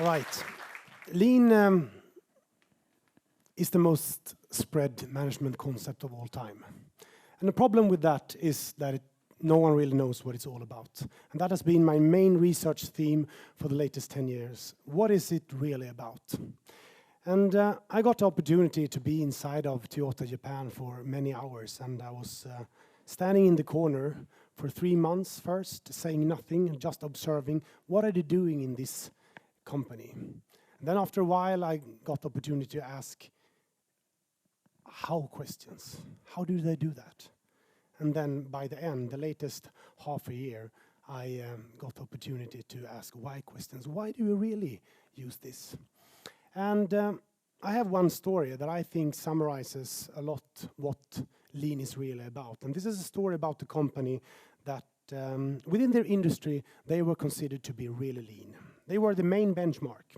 Right. Lean is the most spread management concept of all time. And the problem with that is that no one really knows what it's all about. And that has been my main research theme for the latest 10 years. What is it really about? And I got the opportunity to be inside of Toyota Japan for many hours, and I was standing in the corner for 3 months first, saying nothing, just observing what are they doing in this company. And then after a while I got the opportunity to ask how questions. How do they do that? And then by the end, the latest half a year, I got the opportunity to ask why questions. Why do we really use this? And I have one story that I think summarizes a lot what Lean is really about. And this is a story about a company that within their industry, they were considered to be really lean. They were the main benchmark.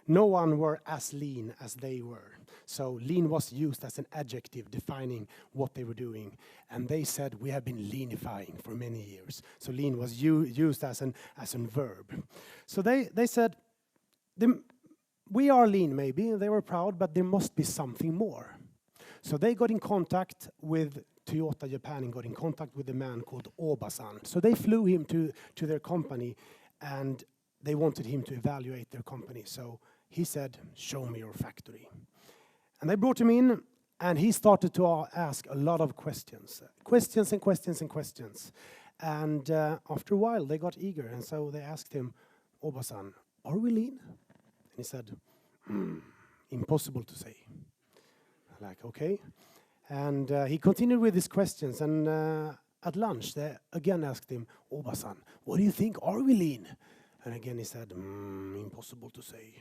No one were as lean as they were. So lean was used as an adjective defining what they were doing. And they said, we have been leanifying for many years. So lean was used as a verb. So they said, we are lean maybe, they were proud, but there must be something more. So they got in contact with Toyota Japan and got in contact with a man called Oba-san. So they flew him to their company and they wanted him to evaluate their company. So he said, show me your factory. And they brought him in and he started to ask a lot of questions. Questions and questions and questions. And after a while they got eager and so they asked him, Oba-san, are we lean? And he said, impossible to say. Like, okay. And he continued with his questions. And at lunch, they again asked him, Oba-san, what do you think? Are we lean? And again he said, impossible to say.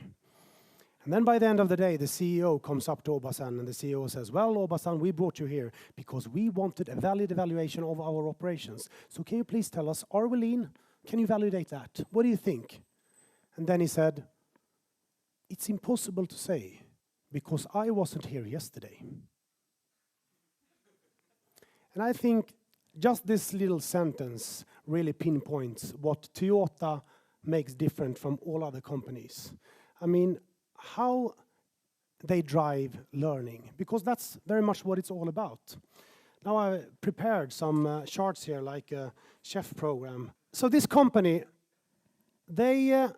And then by the end of the day, the CEO comes up to Oba-san and the CEO says, well, Oba-san, we brought you here because we wanted a valid evaluation of our operations. So can you please tell us, are we lean? Can you validate that? What do you think? And then he said, it's impossible to say because I wasn't here yesterday. And I think just this little sentence really pinpoints what Toyota makes different from all other companies. I mean, how they drive learning, because that's very much what it's all about. Now I prepared some charts here, like a chef program. So this company, they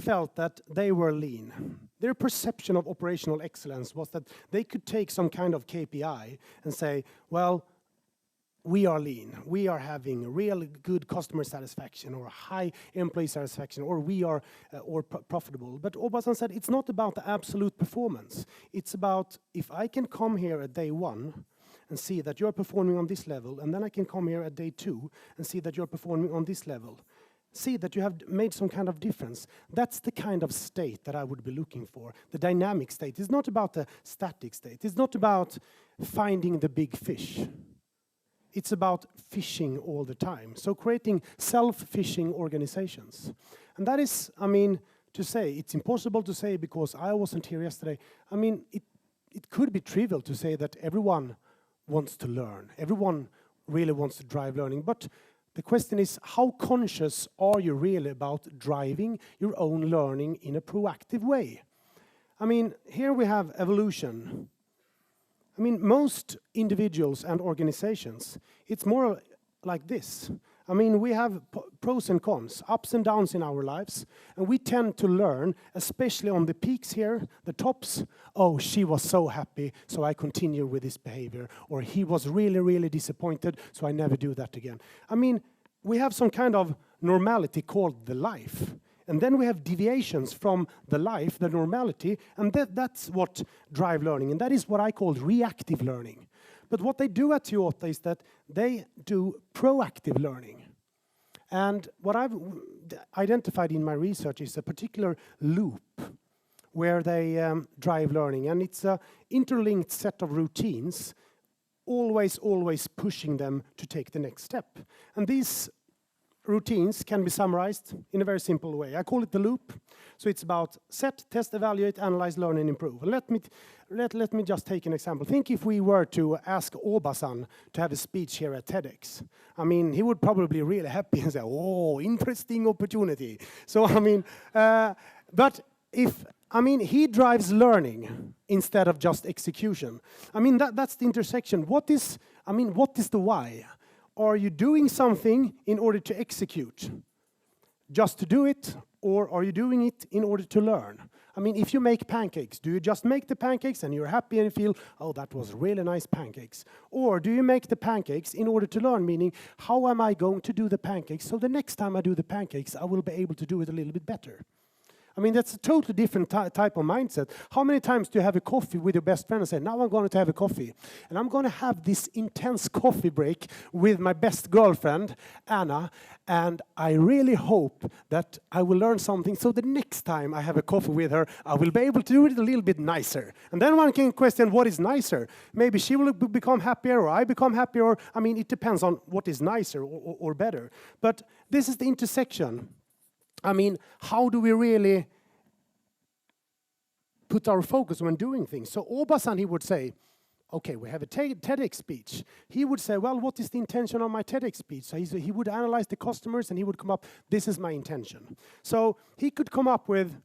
felt that they were lean. Their perception of operational excellence was that they could take some kind of KPI and say, well, we are lean, we are having real good customer satisfaction or high employee satisfaction, or we are profitable. But Oba-san said it's not about the absolute performance. It's about if I can come here at day 1 and see that you're performing on this level, and then I can come here at day 2 and see that you're performing on this level. See that you have made some kind of difference. That's the kind of state that I would be looking for. The dynamic state. It's not about the static state. It's not about finding the big fish. It's about fishing all the time. So creating self-fishing organizations. And that is, I mean, to say, it's impossible to say because I wasn't here yesterday. I mean, it could be trivial to say that everyone wants to learn. Everyone really wants to drive learning. But the question is, how conscious are you really about driving your own learning in a proactive way? I mean, here we have evolution. I mean, most individuals and organizations, it's more like this. I mean, we have pros and cons, ups and downs in our lives, and we tend to learn, especially on the peaks here, the tops. Oh, she was so happy, so I continue with this behavior. Or he was really, really disappointed, so I never do that again. I mean, we have some kind of normality called the life. And then we have deviations from the life, the normality, and that's what drive learning. And that is what I call reactive learning. But what they do at Toyota is that they do proactive learning. And what I've identified in my research is a particular loop where they drive learning. And it's an interlinked set of routines, always pushing them to take the next step. And these routines can be summarized in a very simple way. I call it the loop. So it's about set, test, evaluate, analyze, learn, and improve. Let me just take an example. Think if we were to ask Oba-san to have a speech here at TEDx. I mean, he would probably be really happy and say, oh, interesting opportunity. So, I mean, But he drives learning instead of just execution. That's the intersection. What is the why? Are you doing something in order to execute? Just to do it, or are you doing it in order to learn? If you make pancakes, do you just make the pancakes and you're happy and you feel, oh, that was really nice pancakes? Or do you make the pancakes in order to learn, meaning, how am I going to do the pancakes so the next time I do the pancakes, I will be able to do it a little bit better? That's a totally different type of mindset. How many times do you have a coffee with your best friend and say, now I'm going to have a coffee, and I'm going to have this intense coffee break with my best girlfriend, Anna, and I really hope that I will learn something, so the next time I have a coffee with her, I will be able to do it a little bit nicer. And then one can question, what is nicer? Maybe she will become happier, or I become happier, or, it depends on what is nicer or better. But this is the intersection. How do we really put our focus when doing things? So Obasan, he would say, okay, we have a TEDx speech. He would say, well, what is the intention of my TEDx speech? So he would analyze the customers and he would come up, this is my intention. So he could come up with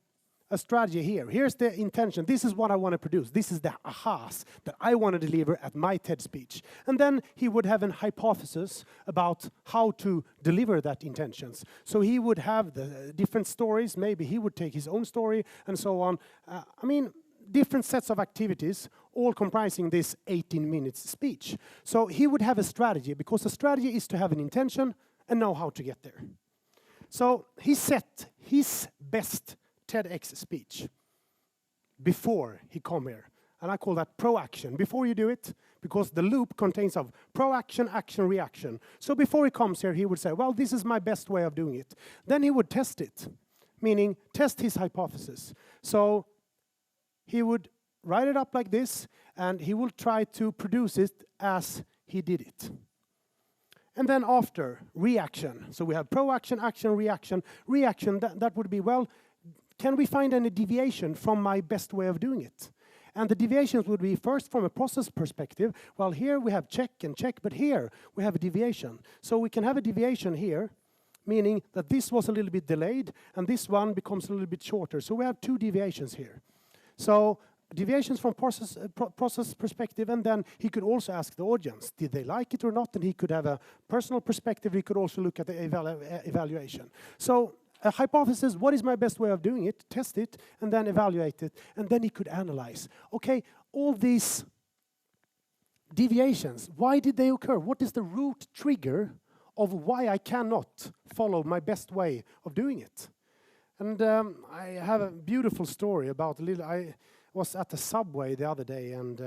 a strategy here. Here's the intention. This is what I want to produce. This is the ahas that I want to deliver at my TED speech. And then he would have an hypothesis about how to deliver that intentions. So he would have the different stories. Maybe he would take his own story and so on. Different sets of activities, all comprising this 18 minutes speech. So he would have a strategy, because the strategy is to have an intention and know how to get there. So he set his best TEDx speech before he come here. And I call that proaction. Before you do it, because the loop contains of proaction, action, reaction. So before he comes here, he would say, well, this is my best way of doing it. Then he would test it, meaning test his hypothesis. So he would write it up like this, and he will try to produce it as he did it. And then after, reaction. So we have proaction, action, reaction. Reaction, that would be, well, can we find any deviation from my best way of doing it? And the deviations would be, first, from a process perspective. Well, here we have check and check, but here we have a deviation. So we can have a deviation here, meaning that this was a little bit delayed, and this one becomes a little bit shorter. So we have two deviations here. So deviations from process perspective, and then he could also ask the audience, did they like it or not? And he could have a personal perspective. He could also look at the evaluation. So a hypothesis, what is my best way of doing it? Test it, and then evaluate it. And then he could analyze. Okay, all these deviations, why did they occur? What is the root trigger of why I cannot follow my best way of doing it? And I have a beautiful story about I was at the subway the other day, and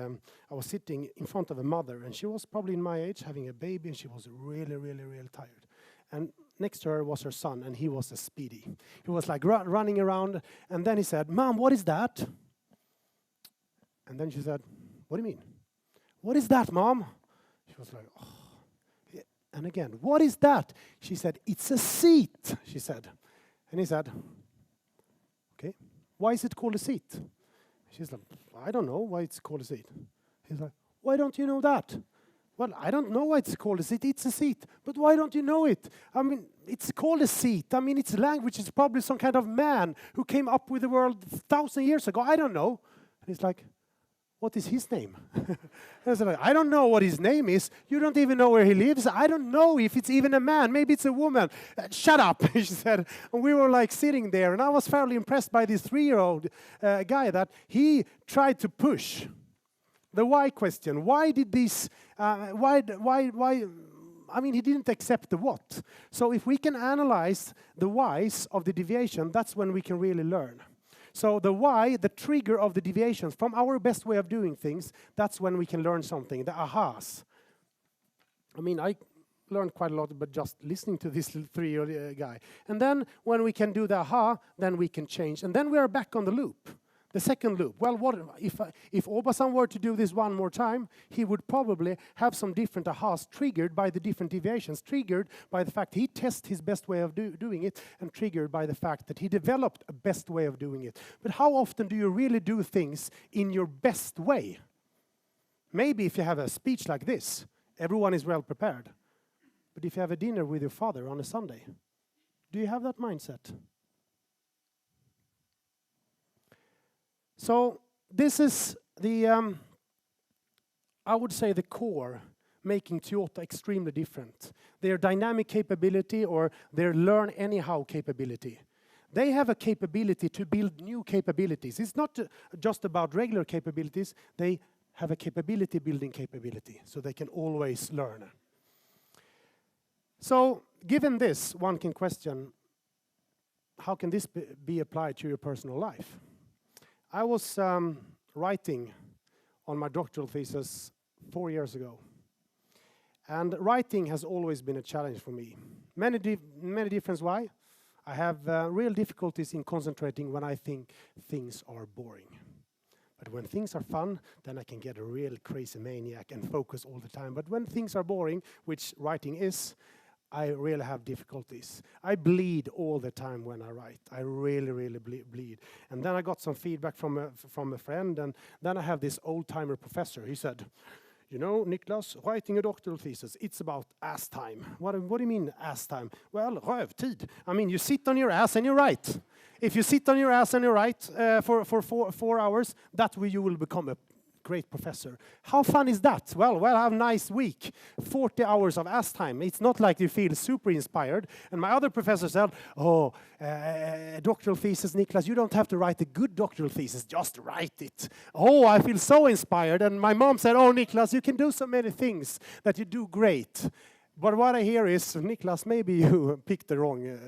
I was sitting in front of a mother, and she was probably in my age, having a baby, and she was really, really, really tired. And next to her was her son, and he was a speedy. He was like running around, and then he said, Mom, what is that? And then she said, what do you mean? What is that, Mom? She was like, oh. And again, what is that? She said, it's a seat, she said. And he said, okay, why is it called a seat? She's like, I don't know why it's called a seat. He's like, why don't you know that? Well, I don't know why it's called a seat. It's a seat. But why don't you know it? It's called a seat. Its language is probably some kind of man who came up with the world 1,000 years ago. I don't know. And he's like, what is his name? And I said, I don't know what his name is. You don't even know where he lives. I don't know if it's even a man. Maybe it's a woman. Shut up, she said. And we were like sitting there, and I was fairly impressed by this 3-year-old guy that he tried to push the why question. Why did this, why? He didn't accept the what. So if we can analyze the whys of the deviation, that's when we can really learn. So the why, the trigger of the deviations from our best way of doing things, that's when we can learn something, the ahas. I learned quite a lot, but just listening to this 3-year-old guy. And then when we can do the aha, then we can change. And then we are back on the loop. The second loop. Well, what if Obasan were to do this one more time, he would probably have some different ahas triggered by the different deviations, triggered by the fact he tested his best way of doing it, and triggered by the fact that he developed a best way of doing it. But how often do you really do things in your best way? Maybe if you have a speech like this, everyone is well prepared. But if you have a dinner with your father on a Sunday, do you have that mindset? So this is the, I would say, the core making Toyota extremely different. Their dynamic capability or their learn anyhow capability. They have a capability to build new capabilities. It's not just about regular capabilities. They have a capability building capability, so they can always learn. So given this, one can question, how can this be applied to your personal life? I was writing on my doctoral thesis 4 years ago. And writing has always been a challenge for me. Many different why. I have real difficulties in concentrating when I think things are boring. But when things are fun, then I can get a real crazy maniac and focus all the time. But when things are boring, which writing is, I really have difficulties. I bleed all the time when I write. I really bleed. And then I got some feedback from a friend, and then I have this old-timer professor. He said, you know, Niklas, writing a doctoral thesis, it's about ass time. What do you mean ass time? Well, rövtid. I mean, you sit on your ass and you write. If you sit on your ass and you write for 4 hours, that way you will become a great professor. How fun is that? Well, I have a nice week. 40 hours of ass time. It's not like you feel super inspired. And my other professor said, doctoral thesis, Niklas, you don't have to write a good doctoral thesis, just write it. Oh, I feel so inspired. And my mom said, oh, Niklas, you can do so many things that you do great. But what I hear is, Niklas, maybe you picked the wrong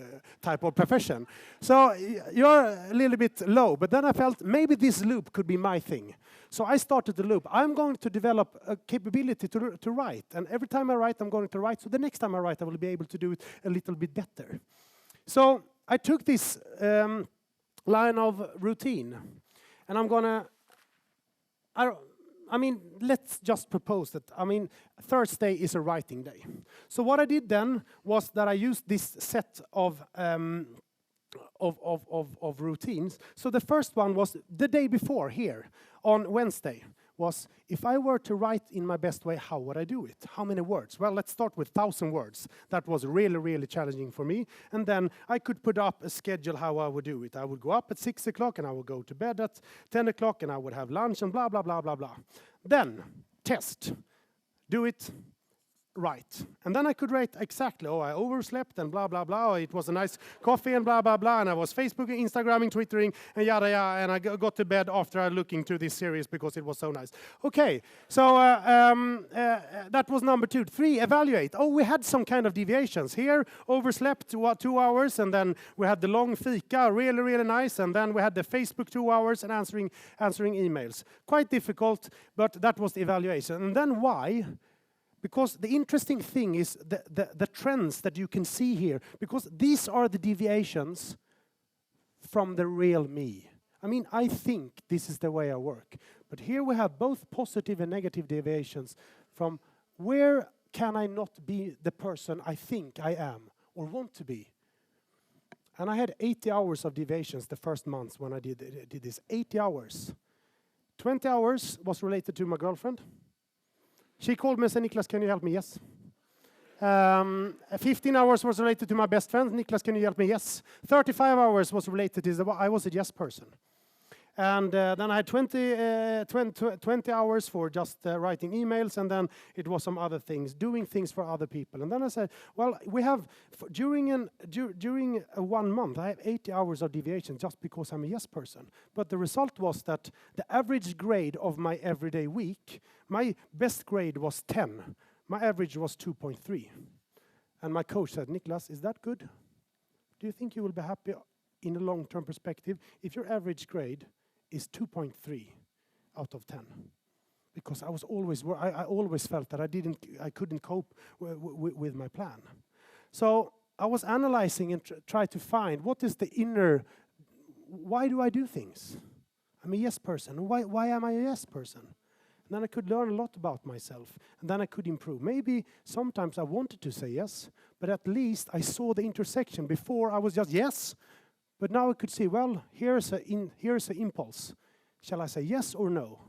type of profession. So you're a little bit low. But then I felt maybe this loop could be my thing. So I started the loop. I'm going to develop a capability to write. And every time I write, I'm going to write. So the next time I write, I will be able to do it a little bit better. So I took this line of routine. And I'm going to... I mean, let's just propose that, Thursday is a writing day. So what I did then was that I used this set of routines. So the first one was the day before here, on Wednesday, was if I were to write in my best way, how would I do it? How many words? Well, let's start with 1,000 words. That was really challenging for me. And then I could put up a schedule how I would do it. I would go up at 6 o'clock and I would go to bed at 10 o'clock and I would have lunch and blah, blah, blah, blah, blah. Then, test. Do it. Right. And then I could rate exactly, I overslept and blah, blah, blah. It was a nice coffee and blah, blah, blah. And I was Facebooking, Instagramming, Twittering, and yada, yada. And I got to bed after looking to this series because it was so nice. Okay. So that was number 2. 3, evaluate. Oh, we had some kind of deviations. Here, overslept 2 hours. And then we had the long fika, really nice. And then we had the Facebook 2 hours and answering emails. Quite difficult, but that was the evaluation. And then why? Because the interesting thing is the trends that you can see here, because these are the deviations from the real me. I think this is the way I work. But here we have both positive and negative deviations from where can I not be the person I think I am or want to be. And I had 80 hours of deviations the first months when I did this. 80 hours. 20 hours was related to my girlfriend. She called me and said, Niklas, can you help me? Yes. 15 hours was related to my best friend. Niklas, can you help me? Yes. 35 hours was related to I was a yes person. And then I had 20 hours for just writing emails, and then it was some other things, doing things for other people. And then I said, well, we have, during 1 month, I have 80 hours of deviation just because I'm a yes person. But the result was that the average grade of my everyday week, my best grade was 10. My average was 2.3. And my coach said, Niklas, is that good? Do you think you will be happy in a long-term perspective if your average grade is 2.3 out of 10? Because I always felt that I couldn't cope with my plan. So I was analyzing and tried to find what is the inner, why do I do things? I'm a yes person. Why am I a yes person? And then I could learn a lot about myself, and then I could improve. Maybe sometimes I wanted to say yes, but at least I saw the intersection. Before I was just yes, but now I could see, well, here's an impulse. Shall I say yes or no?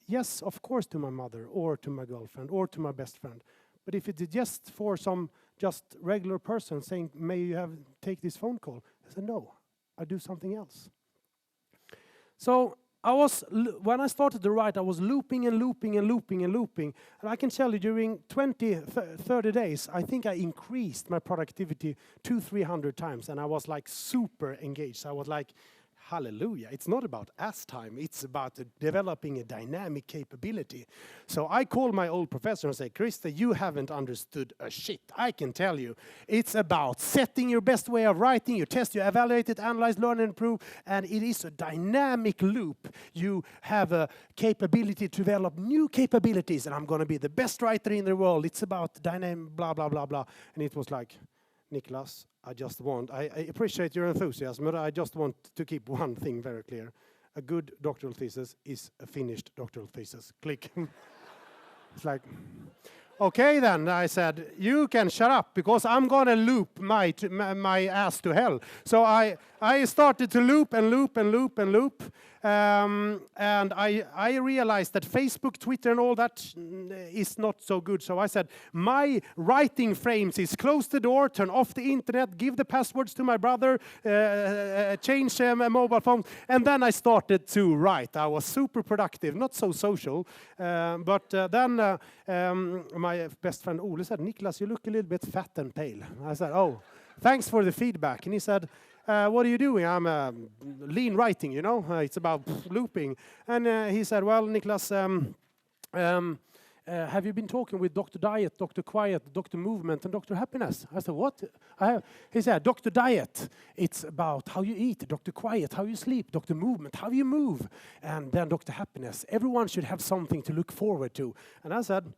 Yes, of course, to my mother, or to my girlfriend, or to my best friend. But if it's just for some just regular person saying, may you take this phone call? I said, no, I do something else. So when I started to write, I was looping and looping and looping and looping. And I can tell you, during 30 days, I think I increased my productivity 200-300 times. And I was like super engaged. I was like, hallelujah, it's not about ass time, it's about developing a dynamic capability. So I called my old professor and said, Krista, you haven't understood a shit. I can tell you. It's about setting your best way of writing, you test, you evaluate it, analyze, learn and improve, and it is a dynamic loop. You have a capability to develop new capabilities, and I'm going to be the best writer in the world. It's about dynamic, blah, blah, blah, blah. And it was like, Niklas, I appreciate your enthusiasm, but I just want to keep one thing very clear. A good doctoral thesis is a finished doctoral thesis. Click. It's like, okay then, I said, you can shut up, because I'm going to loop my ass to hell. So I started to loop and loop and loop and loop. And I realized that Facebook, Twitter, and all that is not so good. So I said, my writing frames is close the door, turn off the internet, give the passwords to my brother, change my mobile phone. And then I started to write. I was super productive, not so social. But then my best friend Ole said, Niklas, you look a little bit fat and pale. I said, oh, thanks for the feedback. And he said, what are you doing? I'm lean writing, you know. It's about looping. And he said, well, Niklas, have you been talking with Dr. Diet, Dr. Quiet, Dr. Movement, and Dr. Happiness? I said, what? He said, Dr. Diet, it's about how you eat. Dr. Quiet, how you sleep. Dr. Movement, how you move. And then Dr. Happiness, everyone should have something to look forward to. And I said,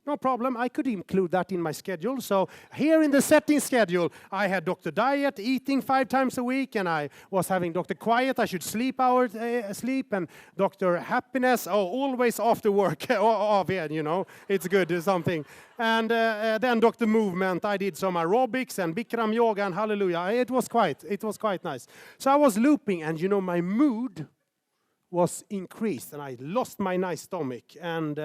no problem, I could include that in my schedule. So here in the setting schedule, I had Dr. Diet, eating 5 times a week, and I was having Dr. Quiet, I should sleep and Dr. Happiness, always after work, you know, it's good, something. And then Dr. Movement, I did some aerobics and Bikram yoga and hallelujah. It was quite nice. So I was looping, and you know, my mood was increased, and I lost my nice stomach, and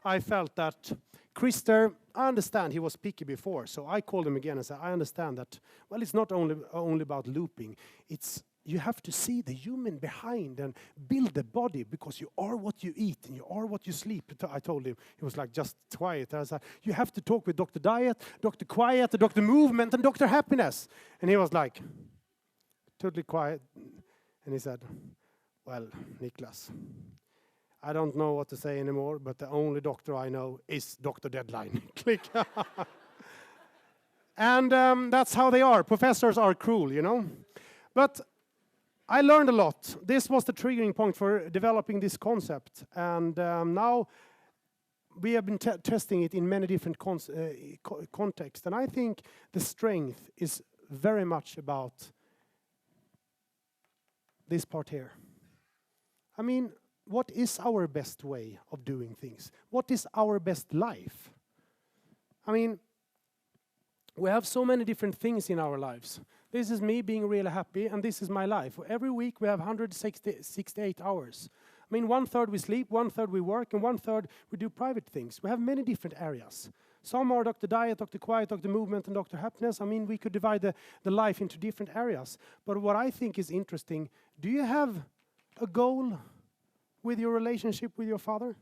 I felt that Christer, I understand he was picky before, so I called him again and said, I understand that, well, it's not only about looping, it's you have to see the human behind and build the body, because you are what you eat and you are what you sleep. I told him, he was like, just quiet. I said, you have to talk with Dr. Diet, Dr. Quiet, Dr. Movement, and Dr. Happiness. And he was like, totally quiet, and he said, well, Niklas, I don't know what to say anymore, but the only doctor I know is Dr. Deadline. Click. And that's how they are. Professors are cruel, you know. But I learned a lot. This was the triggering point for developing this concept. And now we have been testing it in many different contexts. And I think the strength is very much about this part here. I mean, what is our best way of doing things? What is our best life? I mean, we have so many different things in our lives. This is me being really happy, and this is my life. Every week we have 168 hours. I mean, 1/3 we sleep, 1/3 we work, and 1/3 we do private things. We have many different areas. Some are Dr. Diet, Dr. Quiet, Dr. Movement, and Dr. Happiness. I mean, we could divide the life into different areas. But what I think is interesting, do you have a goal with your relationship with your father?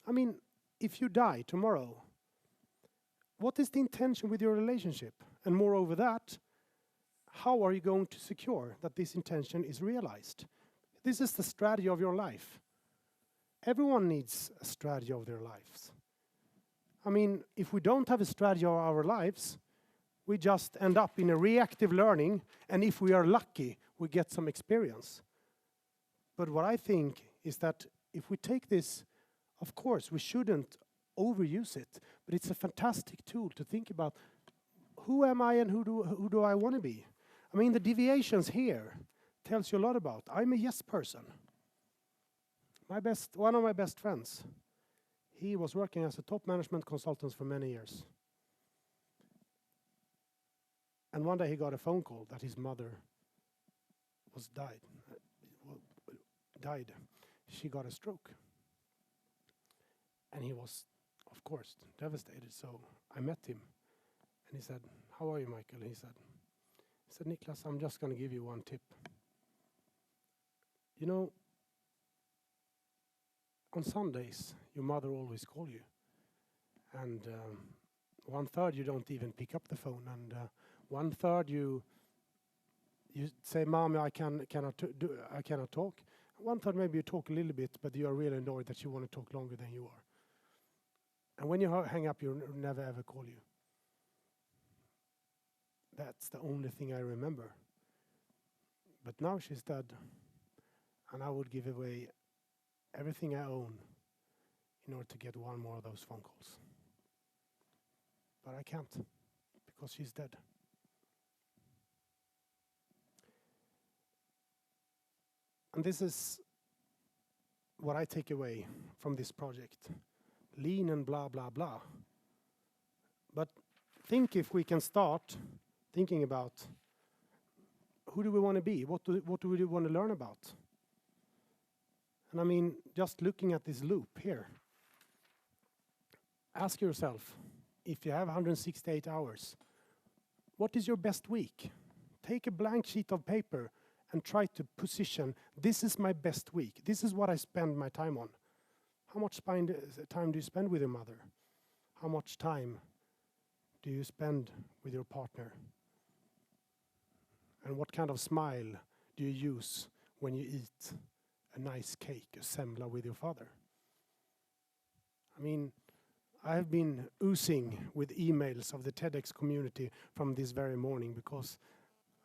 I mean, if you die tomorrow, what is the intention with your relationship? And moreover that, how are you going to secure that this intention is realized? This is the strategy of your life. Everyone needs a strategy of their lives. I mean, if we don't have a strategy of our lives, we just end up in a reactive learning, and if we are lucky, we get some experience. But what I think is that if we take this, of course, we shouldn't overuse it, but it's a fantastic tool to think about, who am I and who do I want to be? I mean, the deviations here tells you a lot about. I'm a yes person. One of my best friends, he was working as a top management consultant for many years. And one day he got a phone call that his mother died. She got a stroke. And he was, of course, devastated. So I met him. And he said, how are you, Michael? He said, Niklas, I'm just going to give you one tip. You know, on Sundays, your mother always calls you. And 1/3 you don't even pick up the phone. And 1/3 you say, Mom, I cannot talk. 1/3 maybe you talk a little bit, but you are really annoyed that you want to talk longer than you are. And when you hang up, you never ever call you. That's the only thing I remember. But now she's dead, and I would give away everything I own in order to get one more of those phone calls. But I can't, because she's dead. And this is what I take away from this project. Lean and blah, blah, blah. But think if we can start thinking about who do we want to be? What do we want to learn about? And I mean, just looking at this loop here, ask yourself, if you have 168 hours, what is your best week? Take a blank sheet of paper and try to position, this is my best week. This is what I spend my time on. How much time do you spend with your mother? How much time do you spend with your partner? And what kind of smile do you use when you eat a nice cake, a semla with your father? I mean, I have been oozing with emails of the TEDx community from this very morning because,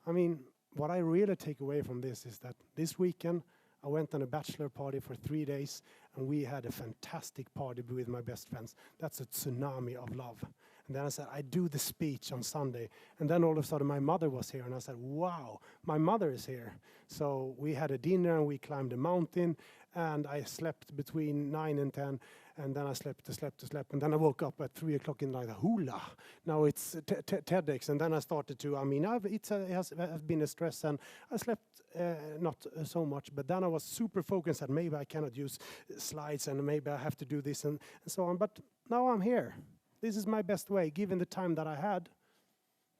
I mean, what I really take away from this is that this weekend I went on a bachelor party for 3 days and we had a fantastic party with my best friends. That's a tsunami of love. And then I said, I do the speech on Sunday. And then all of a sudden my mother was here and I said, wow, my mother is here. So we had a dinner and we climbed a mountain and I slept between 9 and 10 and then I slept. And then I woke up at 3 o'clock in the night, hula. Now it's TEDx. And then I started to, I mean, it has been a stress and I slept not so much, but then I was super focused that maybe I cannot use slides and maybe I have to do this and so on. But now I'm here. This is my best way, given the time that I had.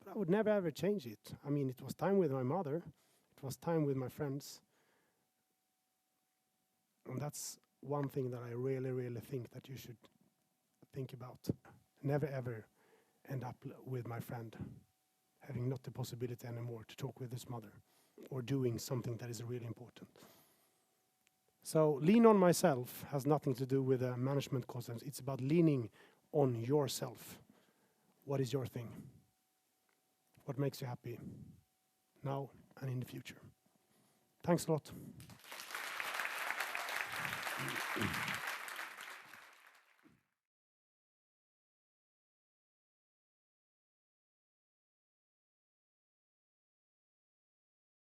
But I would never ever change it. I mean, it was time with my mother. It was time with my friends. And that's one thing that I really, really think that you should think about. Never ever end up with my friend having not the possibility anymore to talk with his mother or doing something that is really important. So lean on myself has nothing to do with management concepts. It's about leaning on yourself. What is your thing? What makes you happy now and in the future? Thanks a lot.